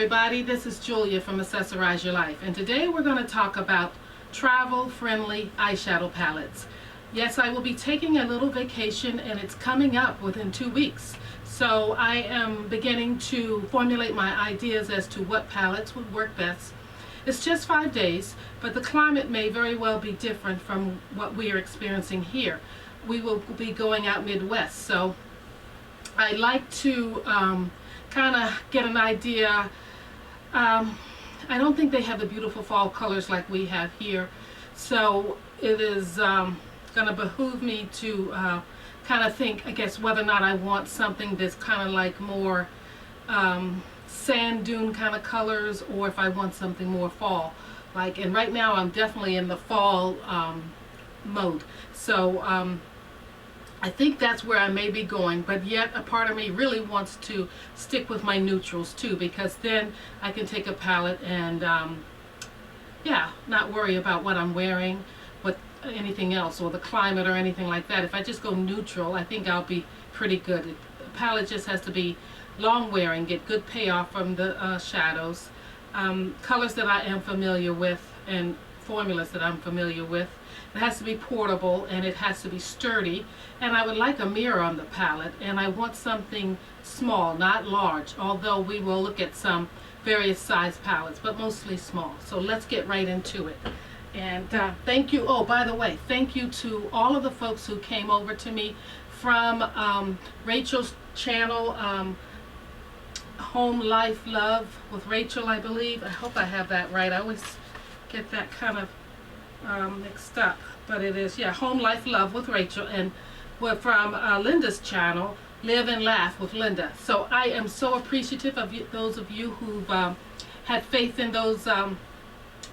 everybody, this is Julia from Accessorize Your Life, and today we're going to talk about travel-friendly eyeshadow palettes. Yes, I will be taking a little vacation, and it's coming up within 2 weeks. So I am beginning to formulate my ideas as to what palettes would work best. It's just 5 days, but the climate may very well be different from what we are experiencing here. We will be going out Midwest, so I like to kind of get an idea. I don't think they have the beautiful fall colors like we have here, so it is going to behoove me to kind of think, I guess, whether or not I want something that's kind of like more sand dune kind of colors, or if I want something more fall like. And right now I'm definitely in the fall mode, so I think that's where I may be going, but yet a part of me really wants to stick with my neutrals too, because then I can take a palette and yeah, not worry about what I'm wearing, what anything else, or the climate or anything like that. If I just go neutral, I think I'll be pretty good. The palette just has to be long wearing, get good payoff from the shadows, colors that I am familiar with, and formulas that I'm familiar with. It has to be portable, and it has to be sturdy, and I would like a mirror on the palette, and I want something small, not large, although we will look at some various size palettes, but mostly small. So let's get right into it. And thank you, oh, by the way, thank you to all of the folks who came over to me from Rachel's channel, Home Life Love with Rachel, I believe. I hope I have that right. I always get that kind of mixed up, but it is, yeah, Home Life Love with Rachel, and we're from Linda's channel, Live and Laugh with Linda. So I am so appreciative of you, those of you who've had faith in those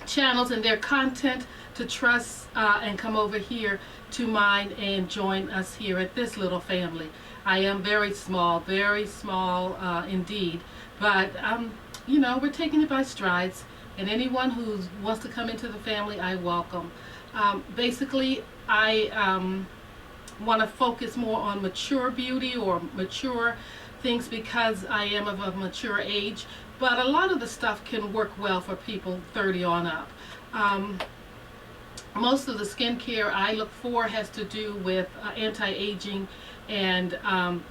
channels and their content, to trust and come over here to mine and join us here at this little family. I am very small indeed, but you know, we're taking it by strides. And anyone who wants to come into the family, I welcome. Basically, I want to focus more on mature beauty or mature things because I am of a mature age. But a lot of the stuff can work well for people 30 on up. Most of the skincare I look for has to do with anti-aging and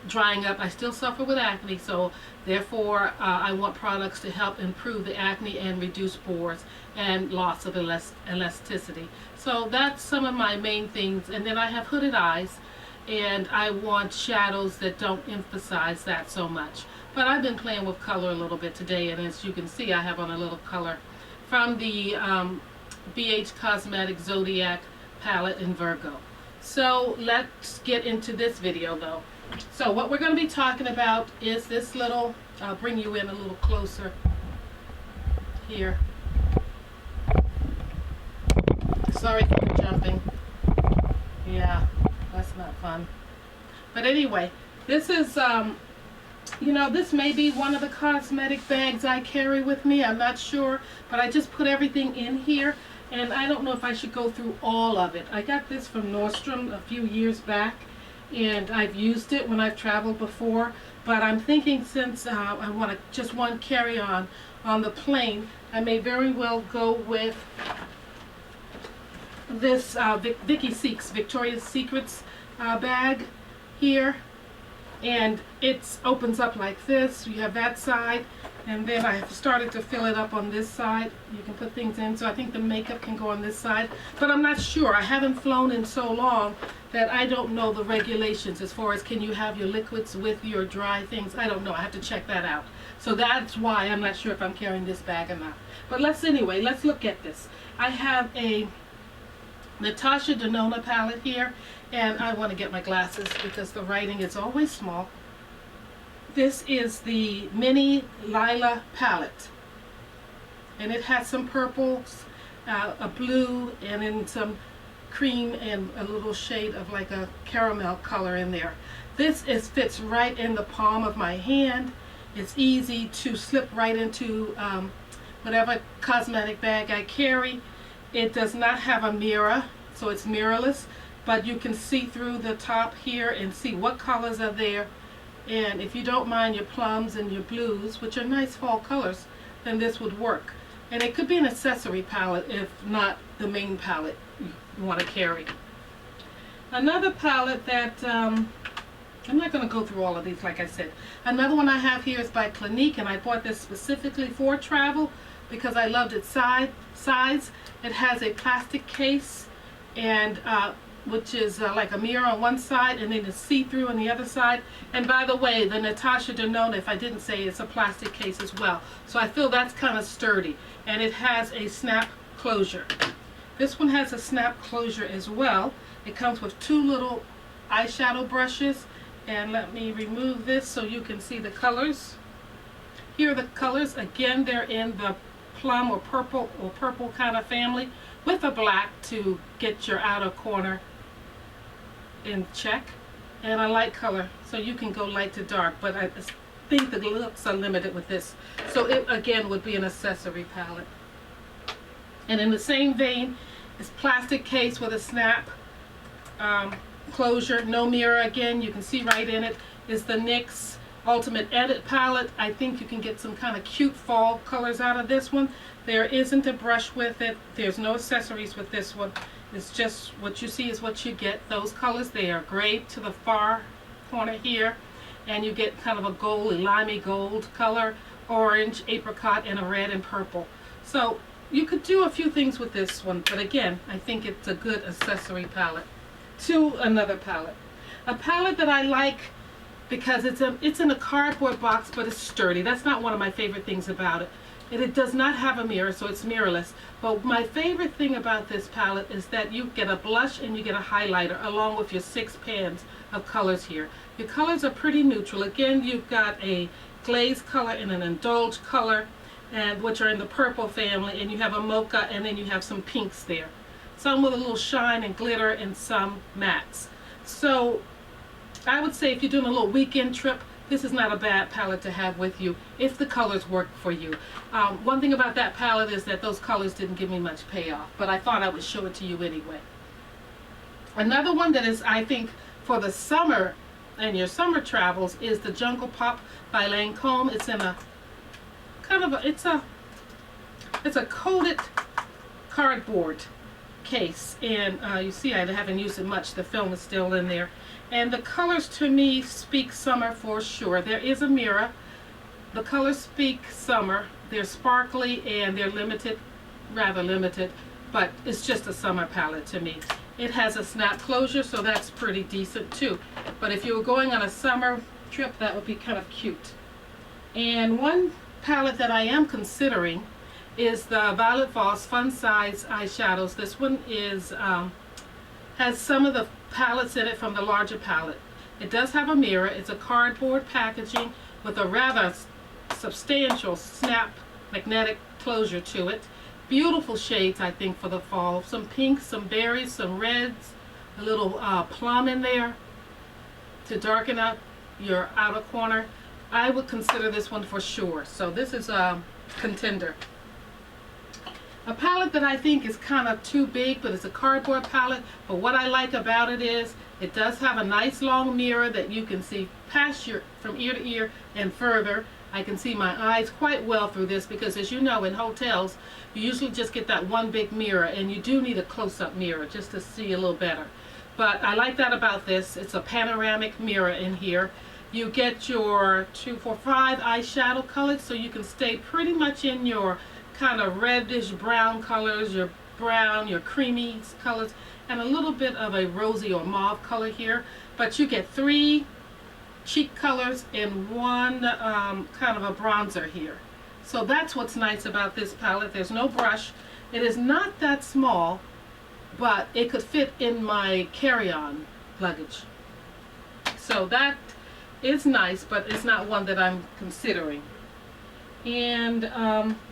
drying up. I still suffer with acne, so therefore I want products to help improve the acne and reduce pores and loss of elasticity. So that's some of my main things. And then I have hooded eyes, and I want shadows that don't emphasize that so much. But I've been playing with color a little bit today, and as you can see, I have on a little color from the BH Cosmetics Zodiac palette in Virgo. So let's get into this video though. So what we're going to be talking about is this little, I'll bring you in a little closer here. Sorry for the jumping. Yeah, that's not fun. But anyway, this is, you know, this may be one of the cosmetic bags I carry with me. I'm not sure, but I just put everything in here. And I don't know if I should go through all of it. I got this from Nordstrom a few years back, and I've used it when I've traveled before. But I'm thinking, since I want to just one carry-on on the plane, I may very well go with this Victoria's Secrets bag here. And it opens up like this. You have that side, and then I have started to fill it up on this side. You can put things in, so I think the makeup can go on this side, but I'm not sure. I haven't flown in so long that I don't know the regulations as far as, can you have your liquids with your dry things? I don't know. I have to check that out. So that's why I'm not sure if I'm carrying this bag or not. But let's look at this. I have a Natasha Denona palette here, and I want to get my glasses because the writing is always small. This is the Mini Lila palette, and it has some purples, a blue, and then some cream and a little shade of like a caramel color in there. This fits right in the palm of my hand. It's easy to slip right into whatever cosmetic bag I carry. It does not have a mirror, so it's mirrorless, but you can see through the top here and see what colors are there. And if you don't mind your plums and your blues, which are nice fall colors, then this would work. And it could be an accessory palette if not the main palette you want to carry. Another palette that, I'm not going to go through all of these like I said. Another one I have here is by Clinique, and I bought this specifically for travel because I loved its size. It has a plastic case, and which is like a mirror on one side, and then it's see-through on the other side. And by the way, the Natasha Denona, if I didn't say, it's a plastic case as well. So I feel that's kind of sturdy, and it has a snap closure. This one has a snap closure as well. It comes with two little eyeshadow brushes, and let me remove this so you can see the colors. Here are the colors. Again, they're in the plum or purple kind of family, with a black to get your outer corner in check. And a light color, so you can go light to dark, but I think the looks are limited with this. So it again would be an accessory palette. And in the same vein, it's plastic case with a snap closure, no mirror. Again, you can see right in it is the NYX Ultimate Edit palette. I think you can get some kind of cute fall colors out of this one. There isn't a brush with it. There's no accessories with this one. It's just what you see is what you get. Those colors, they are gray to the far corner here, and you get kind of a gold, limey gold color, orange, apricot, and a red and purple. So you could do a few things with this one, but again, I think it's a good accessory palette. To another palette. A palette that I like because it's in a cardboard box, but it's sturdy. That's not one of my favorite things about it. It does not have a mirror, so it's mirrorless. But my favorite thing about this palette is that you get a blush and you get a highlighter along with your 6 pans of colors here. Your colors are pretty neutral. Again, you've got a glaze color and an indulge color, and which are in the purple family, and you have a mocha, and then you have some pinks there. Some with a little shine and glitter, and some mattes. So I would say if you're doing a little weekend trip, this is not a bad palette to have with you if the colors work for you. One thing about that palette is that those colors didn't give me much payoff, but I thought I would show it to you anyway. Another one that is, I think, for the summer and your summer travels is the Jungle Pop by Lancome. It's in a kind of it's a coated cardboard case, and you see I haven't used it much. The film is still in there, and the colors to me speak summer for sure. There is a mirror. The colors speak summer. They're sparkly and they're limited, rather limited, but it's just a summer palette to me. It has a snap closure, so that's pretty decent too. But if you were going on a summer trip, that would be kind of cute. And one palette that I am considering is the Violet Voss Fun Size eyeshadows. This one is has some of the palettes in it from the larger palette. It does have a mirror. It's a cardboard packaging with a rather substantial snap magnetic closure to it. Beautiful shades, I think, for the fall. Some pinks, some berries, some reds, a little plum in there to darken up your outer corner. I would consider this one for sure. So this is a contender. A palette that I think is kind of too big, but it's a cardboard palette. But what I like about it is it does have a nice long mirror that you can see past from ear to ear and further. I can see my eyes quite well through this because, as you know, in hotels you usually just get that one big mirror, and you do need a close-up mirror just to see a little better. But I like that about this. It's a panoramic mirror in here. You get your 2, 4, 5 eyeshadow colors, so you can stay pretty much in your kind of reddish brown colors, your brown, your creamy colors, and a little bit of a rosy or mauve color here. But you get 3 cheek colors and 1 kind of a bronzer here. So that's what's nice about this palette. There's no brush. It is not that small, but it could fit in my carry-on luggage. So that is nice, but it's not one that I'm considering. And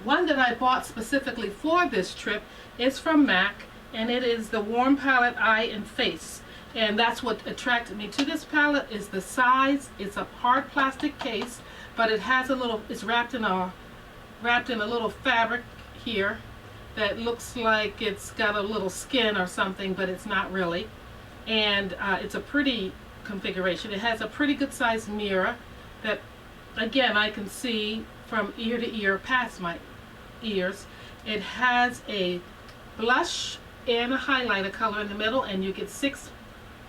one that I bought specifically for this trip is from MAC, and it is the Warm Palette Eye and Face. And that's what attracted me to this palette, is the size. It's a hard plastic case, but it has a little, it's wrapped in a little fabric here that looks like it's got a little skin or something, but it's not really. And it's a pretty configuration. It has a pretty good sized mirror that, again, I can see from ear to ear past my ears. It has a blush and a highlighter color in the middle, and you get 6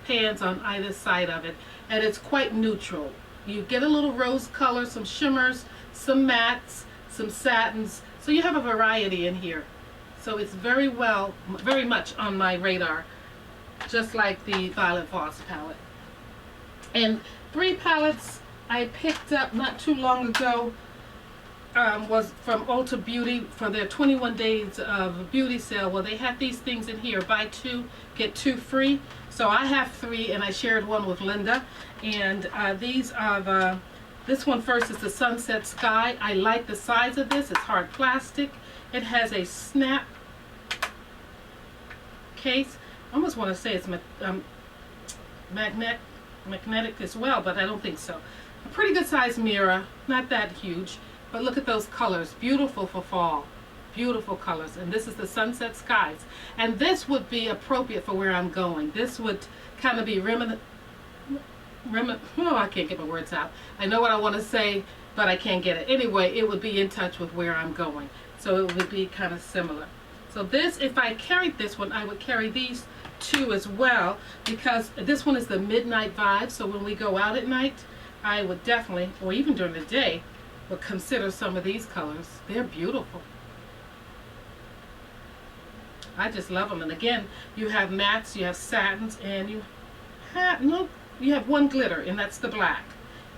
pans on either side of it, and it's quite neutral. You get a little rose color, some shimmers, some mattes, some satins, so you have a variety in here. So it's very much on my radar, just like the Violet Voss palette. And 3 palettes I picked up not too long ago was from Ulta Beauty for their 21 days of beauty sale. Well, they had these things in here, buy 2 get 2 free. So I have 3, and I shared one with Linda. And these are this one first is the Sunset Sky. I like the size of this. It's hard plastic. It has a snap case. I almost want to say it's magnetic as well, but I don't think so. A pretty good size mirror, not that huge, but look at those colors. Beautiful for fall. Beautiful colors. And this is the Sunset Skies. And this would be appropriate for where I'm going. This would kind of be I can't get my words out. I know what I want to say, but I can't get it. Anyway, it would be in touch with where I'm going. So it would be kind of similar. So this, if I carried this one, I would carry these 2 as well, because this one is the midnight vibe. So when we go out at night, I would definitely, or even during the day, would consider some of these colors. They're beautiful. I just love them. And again, you have mattes, you have satins, and you have one glitter, and that's the black.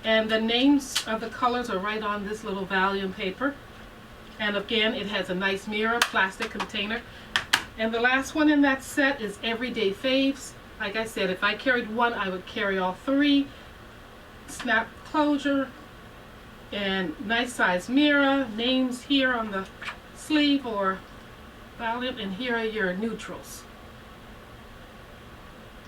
And the names of the colors are right on this little volume paper. And again, it has a nice mirror, plastic container. And the last one in that set is Everyday Faves. Like I said, if I carried one, I would carry all 3. Snap closure and nice size mirror. Names here on the sleeve or volume, and here are your neutrals.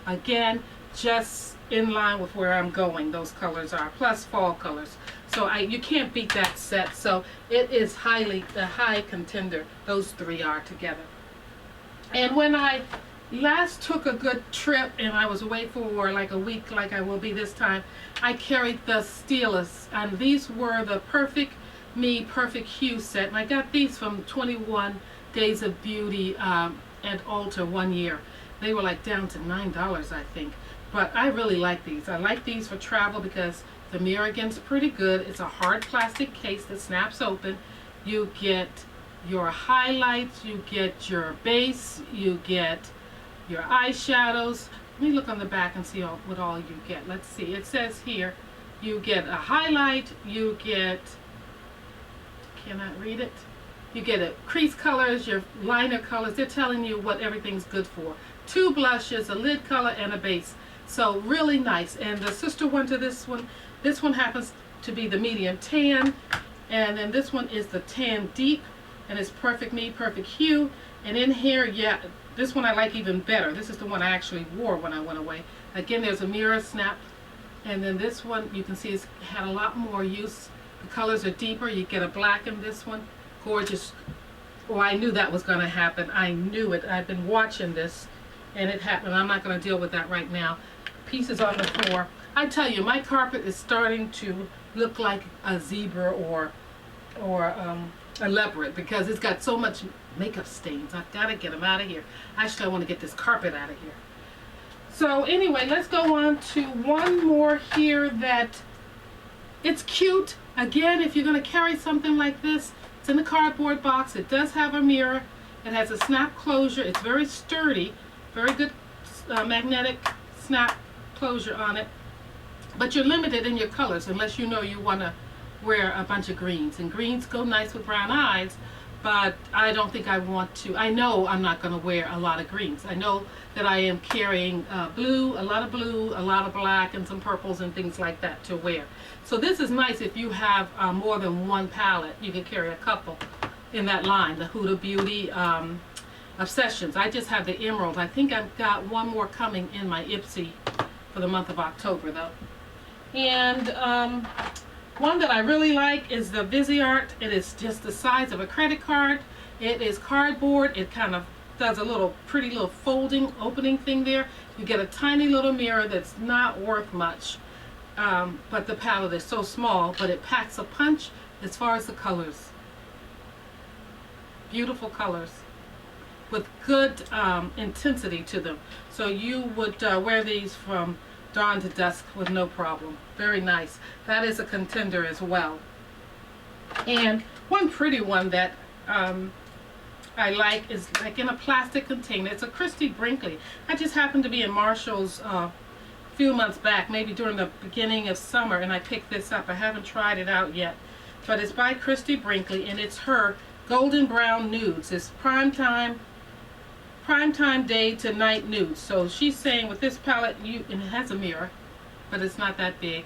Again, just in line with where I'm going, those colors are, plus fall colors. So you can't beat that set. So it is the high contender. Those 3 are together. And when I last took a good trip and I was away for like a week, like I will be this time, I carried the Stylist, and these were the Perfect Me Perfect Hue set, and I got these from 21 Days of Beauty at Ulta 1 year. They were like down to $9, I think. But I really like these. I like these for travel because the mirror again is pretty good. It's a hard plastic case that snaps open. You get your highlights, you get your base, you get your eyeshadows. Let me look on the back and see what all you get. Let's see. It says here you get a highlight, you get, cannot read it, you get a crease colors, your liner colors. They're telling you what everything's good for. 2 blushes, a lid color, and a base. So really nice. And the sister one to this one happens to be the medium tan, and then this one is the tan deep, and it's Perfect Me Perfect Hue. And in here, yeah, this one I like even better. This is the one I actually wore when I went away. Again, there's a mirror snap, and then this one you can see it's had a lot more use. The colors are deeper. You get a black in this one. Gorgeous. Oh, I knew that was going to happen. I knew it. I've been watching this, and it happened. I'm not going to deal with that right now. Pieces on the floor. I tell you, my carpet is starting to look like a zebra or a leopard because it's got so much makeup stains. I've got to get them out of here. Actually, I want to get this carpet out of here. So anyway, let's go on to one more here that it's cute. Again, if you're going to carry something like this, it's in a cardboard box. It does have a mirror. It has a snap closure. It's very sturdy, very good magnetic snap closure on it. But you're limited in your colors unless you know you want to wear a bunch of greens. And greens go nice with brown eyes, but I don't think I want to. I know I'm not going to wear a lot of greens. I know that I am carrying blue, a lot of black, and some purples and things like that to wear. So this is nice if you have more than one palette. You can carry a couple in that line, the Huda Beauty Obsessions. I just have the emerald. I think I've got one more coming in my Ipsy for the month of October though. And one that I really like is the Viseart. It is just the size of a credit card. It is cardboard. It kind of does a little pretty little folding opening thing there. You get a tiny little mirror that's not worth much, but the palette is so small, but it packs a punch. as far as the colors. Beautiful colors with good intensity to them. So you would wear these from dawn to dusk with no problem. Very nice. That is a contender as well. And one pretty one that I like is like in a plastic container. It's a Christie Brinkley. I just happened to be in Marshall's a few months back, maybe during the beginning of summer, and I picked this up. I haven't tried it out yet, but it's by Christie Brinkley, and it's her Golden Brown Nudes. It's primetime day to night nudes. So she's saying with this palette, and it has a mirror, but it's not that big.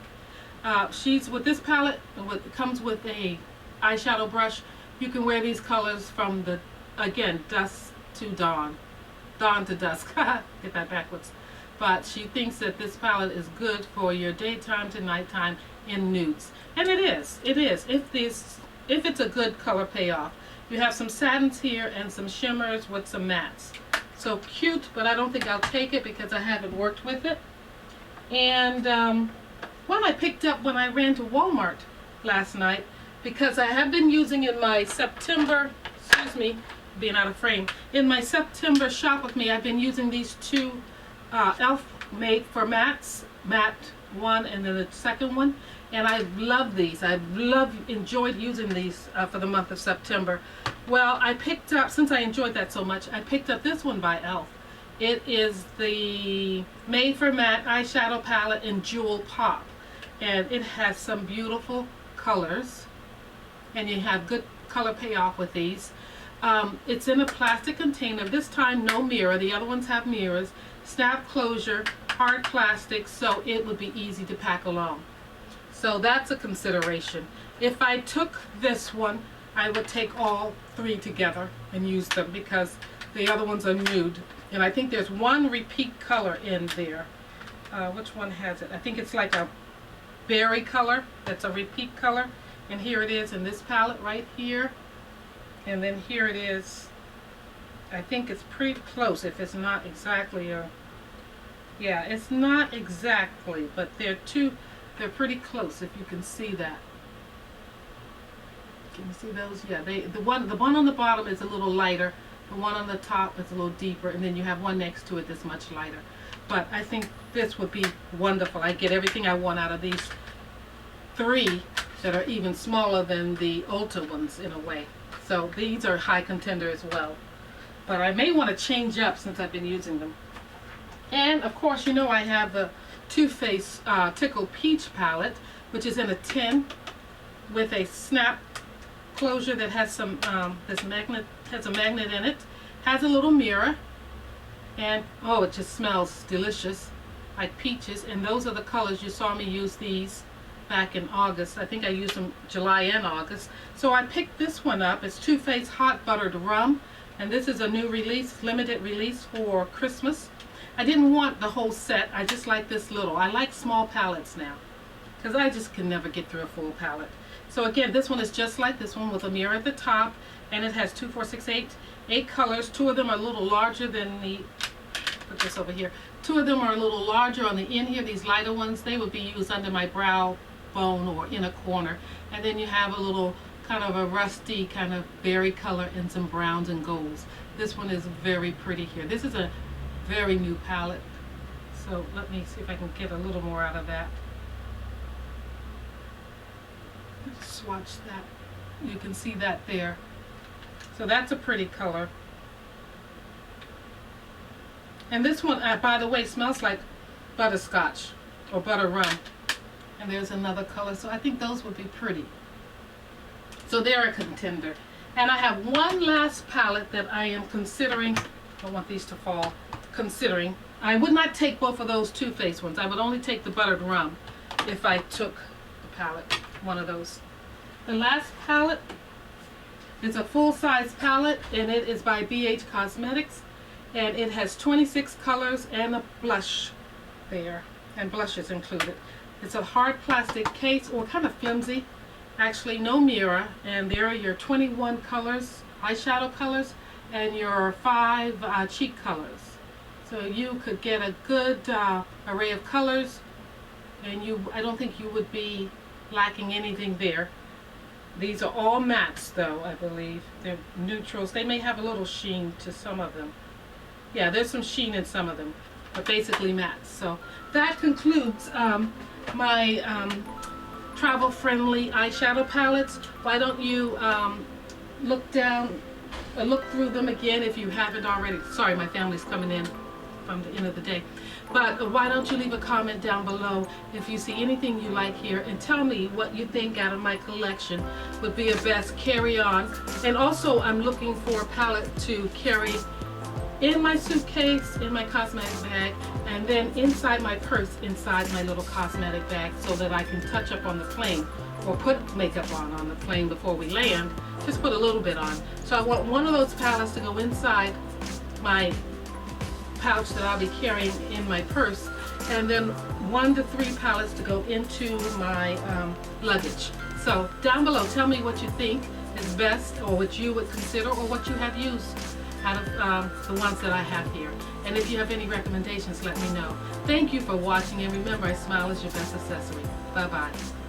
She's with this palette, it comes with a eyeshadow brush. You can wear these colors from the, again, dusk to dawn to dusk. Get that backwards. But she thinks that this palette is good for your daytime to nighttime in nudes, and it is. If it's a good color payoff. You have some satins here and some shimmers with some mattes. So cute, but I don't think I'll take it because I haven't worked with it. And one I picked up when I ran to Walmart last night because I have been using in my September, being out of frame, in my September shop with me, I've been using these two e.l.f. Made for Mattes, matte one and then the second one. And I love these. Enjoyed using these for the month of September. Well, I picked up, since I enjoyed that so much, I picked up this one by e.l.f. It is the Made for Matte eyeshadow palette in Jewel Pop. And it has some beautiful colors. And you have good color payoff with these. It's in a plastic container. This time, no mirror. The other ones have mirrors. Snap closure, hard plastic, so it would be easy to pack along. So that's a consideration. If I took this one, I would take all three together and use them because the other ones are nude. And I think there's one repeat color in there. Which one has it? I think it's like a berry color. That's a repeat color. And here it is in this palette right here. And then here it is. I think it's pretty close if it's not exactly a... Yeah, it's not exactly, but they're pretty close if you can see that. Can you see those? Yeah, the one on the bottom is a little lighter, the one on the top is a little deeper, and then you have one next to it that's much lighter. But I think this would be wonderful. I get everything I want out of these three that are even smaller than the Ulta ones in a way. So these are high contender as well. But I may want to change up since I've been using them. And of course, you know I have the Too Faced Tickle Peach palette, which is in a tin with a snap closure that has some has a magnet in it, has a little mirror, and oh, it just smells delicious, like peaches. And those are the colors you saw me use these back in August. I think I used them July and August. So I picked this one up. It's Too Faced Hot Buttered Rum, and this is a new release, limited release for Christmas. I didn't want the whole set. I just like this little. I like small palettes now because I just can never get through a full palette. So again, this one is just like this one with a mirror at the top, and it has 8 colors. 2 of them are a little larger than the, put this over here. 2 of them are a little larger on the end here. These lighter ones, they would be used under my brow bone or in a corner. And then you have a little kind of a rusty kind of berry color and some browns and golds. This one is very pretty here. This is a very new palette. So let me see if I can get a little more out of that. Swatch that. You can see that there. So that's a pretty color. And this one, by the way, smells like butterscotch or butter rum. And there's another color. So I think those would be pretty. So they're a contender. And I have one last palette that I am considering. I don't want these to fall. Considering. I would not take both of those Too Faced ones. I would only take the buttered rum if I took the palette, one of those. The last palette is a full-size palette, and it is by BH Cosmetics, and it has 26 colors and a blush there, and blushes included. It's a hard plastic case, or kind of flimsy, actually no mirror, and there are your 21 colors, eyeshadow colors, and your 5 cheek colors. So you could get a good array of colors, and I don't think you would be lacking anything there. These are all mattes though, I believe. They're neutrals. They may have a little sheen to some of them. Yeah, there's some sheen in some of them, but basically mattes. So that concludes my travel-friendly eyeshadow palettes. Why don't you look through them again if you haven't already. Sorry, my family's coming in from the end of the day. But why don't you leave a comment down below if you see anything you like here, and tell me what you think out of my collection would be a best carry-on. And also, I'm looking for a palette to carry in my suitcase, in my cosmetic bag, and then inside my purse, inside my little cosmetic bag, so that I can touch up on the plane or put makeup on the plane before we land. Just put a little bit on. So I want one of those palettes to go inside my pouch that I'll be carrying in my purse, and then 1 to 3 palettes to go into my luggage. So down below, tell me what you think is best, or what you would consider, or what you have used out of the ones that I have here. And if you have any recommendations, let me know. Thank you for watching, and remember, a smile is your best accessory. Bye-bye.